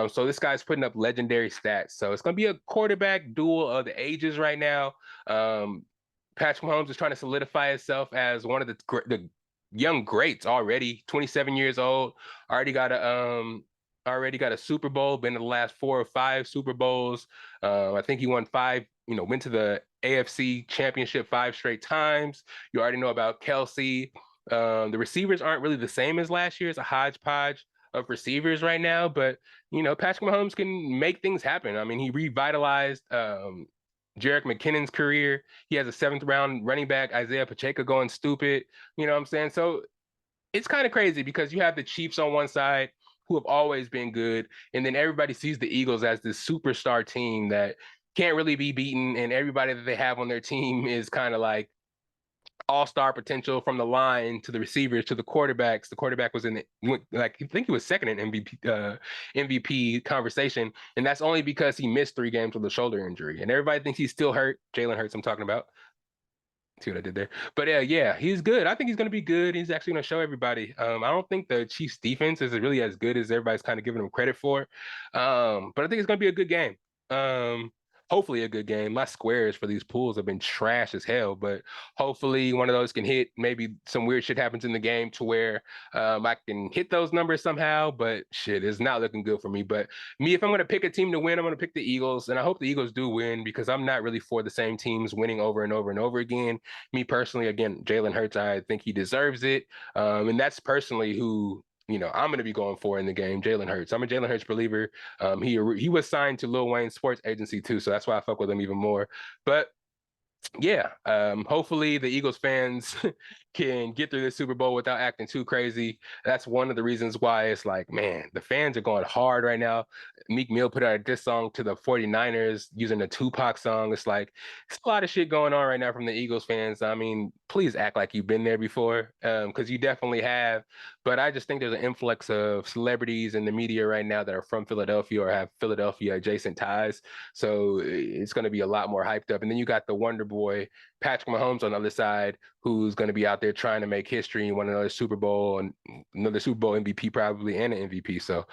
So this guy's putting up legendary stats. So it's going to be a quarterback duel of the ages right now. Patrick Mahomes is trying to solidify himself as one of the young greats already, 27 years old, already got a Super Bowl, been to the last 4 or 5 Super Bowls. I think he won 5, went to the AFC Championship 5 straight times. You already know about Kelsey. The receivers aren't really the same as last year. It's a hodgepodge of receivers right now, but, Patrick Mahomes can make things happen. I mean, he revitalized Jerick McKinnon's career. He has a 7th round running back, Isaiah Pacheco, going stupid. You know what I'm saying? So it's kind of crazy because you have the Chiefs on one side, who have always been good. And then everybody sees the Eagles as this superstar team that can't really be beaten. And everybody that they have on their team is kind of like all-star potential, from the line to the receivers to the quarterbacks. The quarterback was I think he was second in MVP conversation. And that's only because he missed 3 games with a shoulder injury. And everybody thinks he's still hurt. Jalen Hurts, I'm talking about. See what I did there? But yeah, he's good. I think he's going to be good. He's actually going to show everybody. I don't think the Chiefs defense is really as good as everybody's kind of giving them credit for. But I think it's going to be a good game. Hopefully a good game. My squares for these pools have been trash as hell, but hopefully one of those can hit. Maybe some weird shit happens in the game to where I can hit those numbers somehow, but shit, it's not looking good for me. But me, if I'm going to pick a team to win, I'm going to pick the Eagles, and I hope the Eagles do win because I'm not really for the same teams winning over and over and over again. Me personally, again, Jalen Hurts, I think he deserves it. And that's personally who I'm going to be going for in the game, Jalen Hurts. I'm a Jalen Hurts believer. He was signed to Lil Wayne's sports agency too, so that's why I fuck with him even more. But yeah, hopefully the Eagles fans can get through this Super Bowl without acting too crazy. That's one of the reasons why it's like, man, the fans are going hard right now. Meek Mill put out a diss song to the 49ers using the Tupac song. It's like, it's a lot of shit going on right now from the Eagles fans. I mean, please act like you've been there before, because you definitely have. But I just think there's an influx of celebrities in the media right now that are from Philadelphia or have Philadelphia adjacent ties. So it's going to be a lot more hyped up. And then you got the Wonder Boy, Patrick Mahomes, on the other side, who's going to be out there trying to make history and win another Super Bowl and another Super Bowl MVP probably, and an MVP. So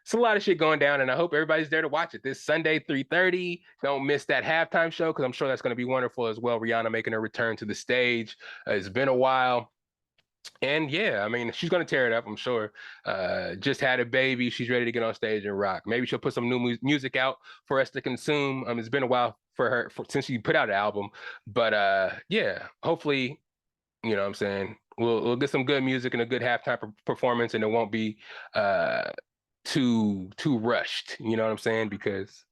it's a lot of shit going down, and I hope everybody's there to watch it this Sunday, 3:30. Don't miss that halftime show because I'm sure that's going to be wonderful as well. Rihanna making her return to the stage. It's been a while. And yeah, I mean, she's going to tear it up, I'm sure. Just had a baby. She's ready to get on stage and rock. Maybe she'll put some new music out for us to consume. It's been a while for her since she put out an album. But yeah, hopefully, you know what I'm saying, we'll get some good music and a good halftime performance, and it won't be too rushed. You know what I'm saying? Because,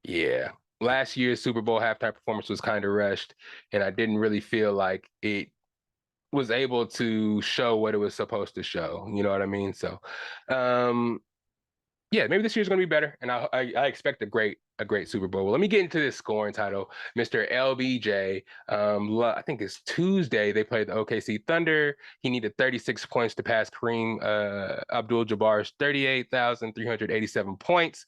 yeah. last year's Super Bowl halftime performance was kind of rushed, and I didn't really feel like it was able to show what it was supposed to show. You know what I mean? So, yeah, maybe this year's going to be better, and I expect a great Super Bowl. Well, let me get into this scoring title, Mr. LBJ. I think it's Tuesday they played the OKC Thunder. He needed 36 points to pass Kareem Abdul-Jabbar's 38,387 points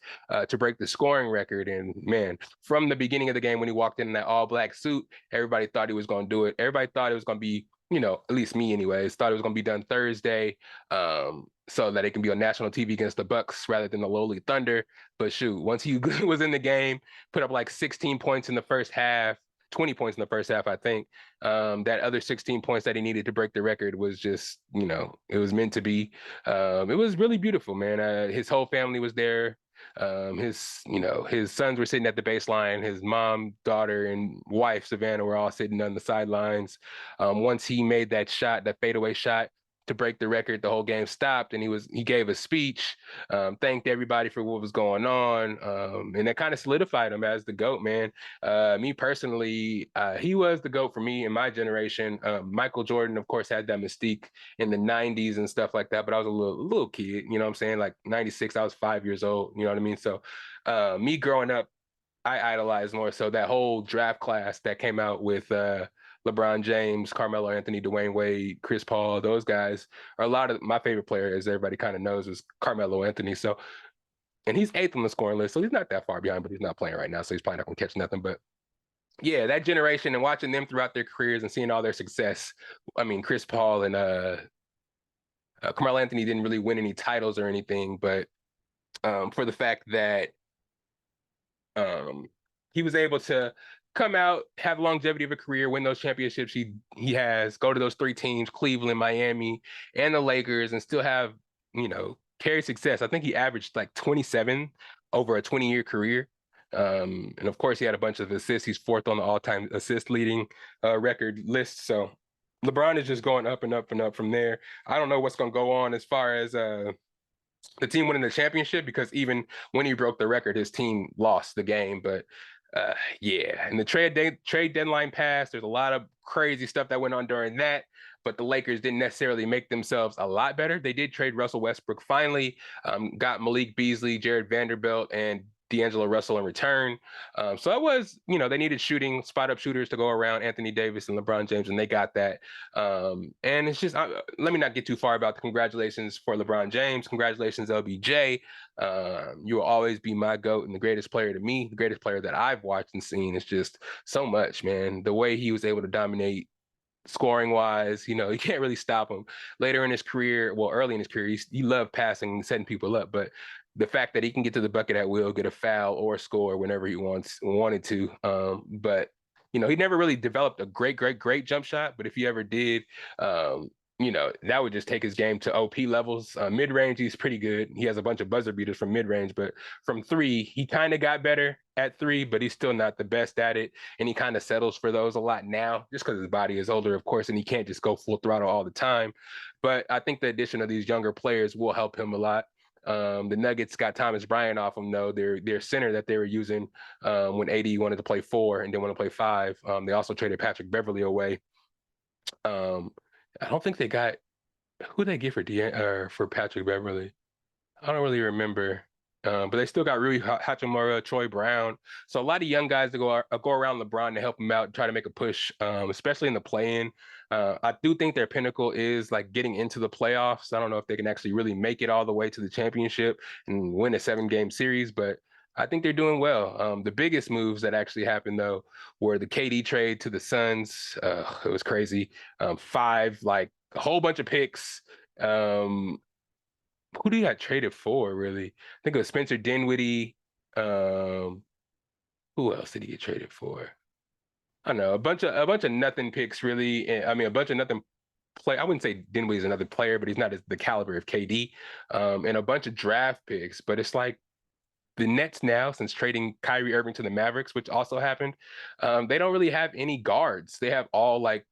to break the scoring record. And man, from the beginning of the game when he walked in that all-black suit, everybody thought he was going to do it. Everybody thought it was going to be, at least me anyways, thought it was going to be done Thursday. So that it can be on national TV against the Bucks rather than the lowly Thunder. But shoot, once he was in the game, put up like 16 points in the first half, 20 points in the first half, I think. That other 16 points that he needed to break the record was just, it was meant to be. It was really beautiful, man. His whole family was there. His sons were sitting at the baseline. His mom, daughter, and wife, Savannah, were all sitting on the sidelines. Once he made that shot, that fadeaway shot, to break the record, the whole game stopped, and he gave a speech, thanked everybody for what was going on, and that kind of solidified him as the GOAT, man. Me personally, he was the GOAT for me in my generation. Michael Jordan, of course, had that mystique in the 90s and stuff like that, but I was a little kid, you know what I'm saying? Like 96, I was 5 years old, you know what I mean? So me growing up, I idolized more so that whole draft class that came out with LeBron James, Carmelo Anthony, Dwayne Wade, Chris Paul. Those guys are a lot of my favorite player, as everybody kind of knows, is Carmelo Anthony. So, and he's 8th on the scoring list, so he's not that far behind, but he's not playing right now, so he's probably not going to catch nothing. But yeah, that generation and watching them throughout their careers and seeing all their success. I mean, Chris Paul and Carmelo Anthony didn't really win any titles or anything, but for the fact that he was able to come out, have longevity of a career, win those championships he has, go to those 3 teams, Cleveland, Miami, and the Lakers, and still have, carry success. I think he averaged like 27 over a 20-year career. And of course, he had a bunch of assists. He's 4th on the all-time assist leading record list. So LeBron is just going up and up and up from there. I don't know what's going to go on as far as the team winning the championship, because even when he broke the record, his team lost the game. But yeah, and the trade deadline passed. There's a lot of crazy stuff that went on during that, but the Lakers didn't necessarily make themselves a lot better. They did trade Russell Westbrook finally, got Malik Beasley, Jared Vanderbilt, and D'Angelo Russell in return. So it was, they needed spot up shooters to go around Anthony Davis and LeBron James, and they got that. And it's just, let me not get too far about the congratulations for LeBron James. Congratulations, LBJ. You will always be my GOAT and the greatest player to me, the greatest player that I've watched and seen. It's just so much, man. The way he was able to dominate scoring wise, you can't really stop him. Later in his career, early in his career, he loved passing and setting people up, but the fact that he can get to the bucket at will, get a foul or score whenever he wanted to. But he never really developed a great jump shot. But if he ever did, that would just take his game to OP levels. Mid-range, he's pretty good. He has a bunch of buzzer beaters from mid-range, but from 3, he kind of got better at 3, but he's still not the best at it. And he kind of settles for those a lot now, just because his body is older, of course, and he can't just go full throttle all the time. But I think the addition of these younger players will help him a lot. The Nuggets got Thomas Bryant off him, though. Their center that they were using when AD wanted to play 4 and didn't want to play 5. They also traded Patrick Beverley away. I don't think they got who they get for Patrick Beverley. I don't really remember. But they still got Rui Hachimura, Troy Brown. So a lot of young guys to go around LeBron to help him out, try to make a push, especially in the play-in. I do think their pinnacle is like getting into the playoffs. I don't know if they can actually really make it all the way to the championship and win a 7-game series, but I think they're doing well. The biggest moves that actually happened, though, were the KD trade to the Suns. It was crazy. 5, like a whole bunch of picks. Who did he got traded for, really? I think it was Spencer Dinwiddie. Who else did he get traded for? I don't know, a bunch of nothing picks, really. I mean, a bunch of nothing play. I wouldn't say Dinwiddie's another player, but he's not the caliber of KD. And a bunch of draft picks. But it's like the Nets now, since trading Kyrie Irving to the Mavericks, which also happened, they don't really have any guards. They have all like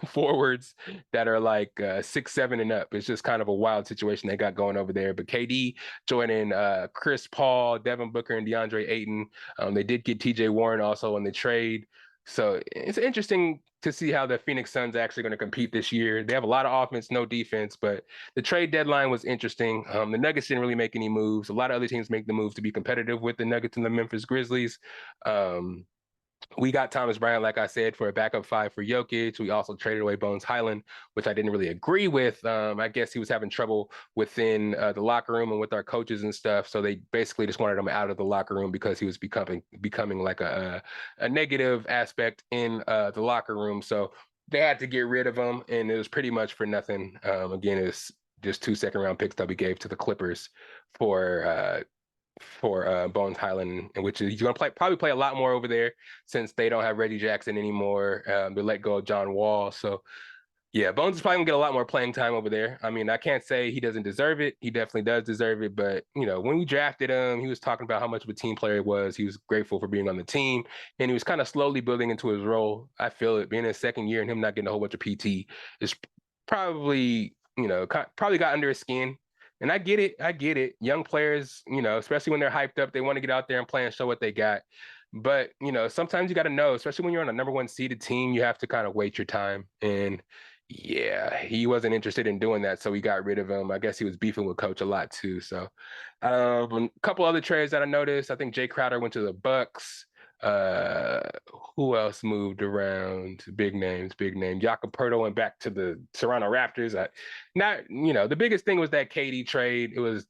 forwards that are like 6'7" and up. It's just kind of a wild situation they got going over there. But KD joining Chris Paul, Devin Booker, and DeAndre Ayton. They did get TJ Warren also in the trade. So it's interesting to see how the Phoenix Suns are actually going to compete this year. They have a lot of offense, no defense, but the trade deadline was interesting. The Nuggets didn't really make any moves. A lot of other teams make the move to be competitive with the Nuggets and the Memphis Grizzlies. We got Thomas Bryant, like I said, for a backup 5 for Jokic. We also traded away Bones Highland, which I didn't really agree with. I guess he was having trouble within the locker room and with our coaches and stuff. So they basically just wanted him out of the locker room because he was becoming like a negative aspect in the locker room. So they had to get rid of him, and it was pretty much for nothing. Again, it's just 2 second-round picks that we gave to the Clippers for Bones Highland, which is he's going to probably play a lot more over there since they don't have Reggie Jackson anymore. They let go of John Wall. So, yeah, Bones is probably going to get a lot more playing time over there. I mean, I can't say he doesn't deserve it. He definitely does deserve it. But, when we drafted him, he was talking about how much of a team player he was. He was grateful for being on the team, and he was kind of slowly building into his role. I feel it. Being in his second year and him not getting a whole bunch of PT is probably, probably got under his skin. And I get it. Young players, especially when they're hyped up, they want to get out there and play and show what they got. But, sometimes you got to know, especially when you're on a number 1 seeded team, you have to kind of wait your time. And yeah, he wasn't interested in doing that. So we got rid of him. I guess he was beefing with coach a lot too. So a couple other trades that I noticed, I think Jay Crowder went to the Bucks. Who else moved around? Big names. Jakob Poeltl went back to the Toronto Raptors. The biggest thing was that KD trade. He was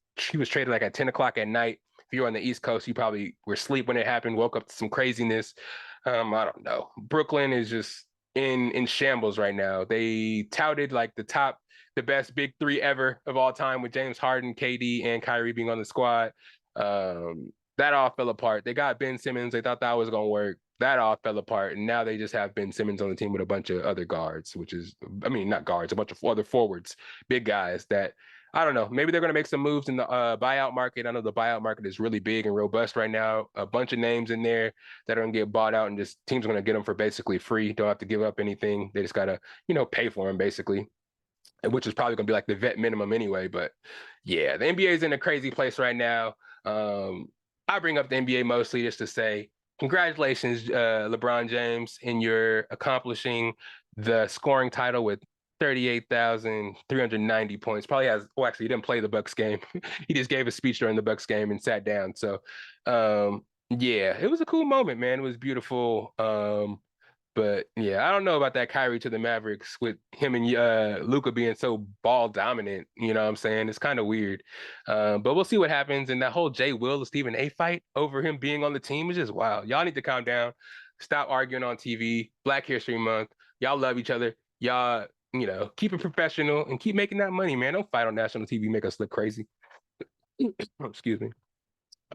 traded like at 10 o'clock at night. If you were on the East Coast, you probably were asleep when it happened, woke up to some craziness. I don't know. Brooklyn is just in shambles right now. They touted like the best big 3 ever of all time with James Harden, KD, and Kyrie being on the squad. That all fell apart. They got Ben Simmons. They thought that was going to work. That all fell apart. And now they just have Ben Simmons on the team with a bunch of other guards, not guards, a bunch of other forwards, big guys that, I don't know, maybe they're going to make some moves in the buyout market. I know the buyout market is really big and robust right now. A bunch of names in there that are going to get bought out, and just teams are going to get them for basically free. Don't have to give up anything. They just got to, pay for them basically, which is probably going to be like the vet minimum anyway. But yeah, the NBA is in a crazy place right now. I bring up the NBA mostly just to say, congratulations, LeBron James, in your accomplishing the scoring title with 38,390 points. Probably he didn't play the Bucks game. He just gave a speech during the Bucks game and sat down. So, yeah, it was a cool moment, man. It was beautiful. But yeah, I don't know about that Kyrie to the Mavericks with him and Luka being so ball dominant. You know what I'm saying? It's kind of weird. But we'll see what happens. And that whole Jay Will to Stephen A fight over him being on the team is just wild. Y'all need to calm down. Stop arguing on TV. Black History Month. Y'all love each other. Y'all, keep it professional and keep making that money, man. Don't fight on national TV, make us look crazy. Excuse me.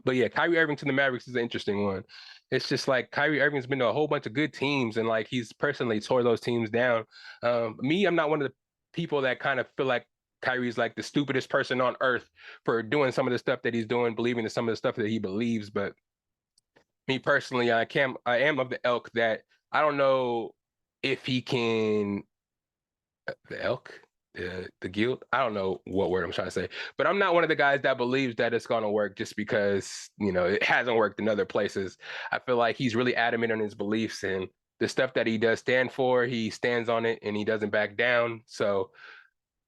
But yeah, Kyrie Irving to the Mavericks is an interesting one. It's just like Kyrie Irving's been to a whole bunch of good teams, and like he's personally tore those teams down. I'm not one of the people that kind of feel like Kyrie's like the stupidest person on earth for doing some of the stuff that he's doing, believing in some of the stuff that he believes. But me personally, I am of the ilk that I don't know if he can. The elk? The guild, I don't know what word I'm trying to say, but I'm not one of the guys that believes that it's going to work just because, it hasn't worked in other places. I feel like he's really adamant on his beliefs, and the stuff that he does stand for, he stands on it and he doesn't back down. So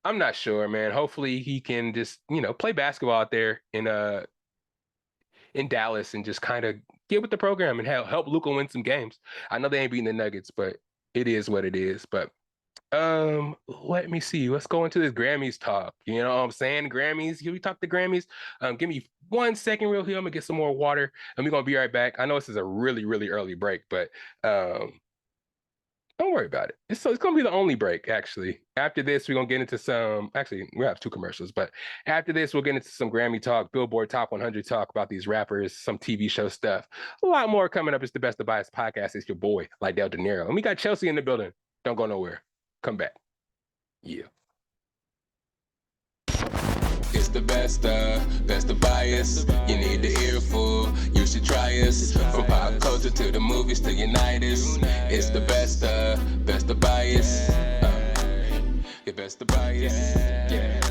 I'm not sure, man. Hopefully he can just, play basketball out there in Dallas and just kind of get with the program and help Luka win some games. I know they ain't beating the Nuggets, but it is what it is. But let me see. Let's go into this Grammys talk. You know what I'm saying? Grammys. Can we talk the Grammys? Give me 1 second real here. I'm gonna get some more water and we're gonna be right back. I know this is a really, really early break, but don't worry about it. It's gonna be the only break, actually. After this, we're gonna get into some. Actually, we have 2 commercials, but after this, we'll get into some Grammy talk, Billboard Top 100 talk about these rappers, some TV show stuff. A lot more coming up. It's the Best of Bias podcast. It's your boy, Lydell Dinero. And we got Chelsea in the building. Don't go nowhere. Come back. Yeah. Is the best of bias. You need the earful, you should try us. From pop culture to the movies to Unitas. It's the best of bias. Your best of bias. Yeah.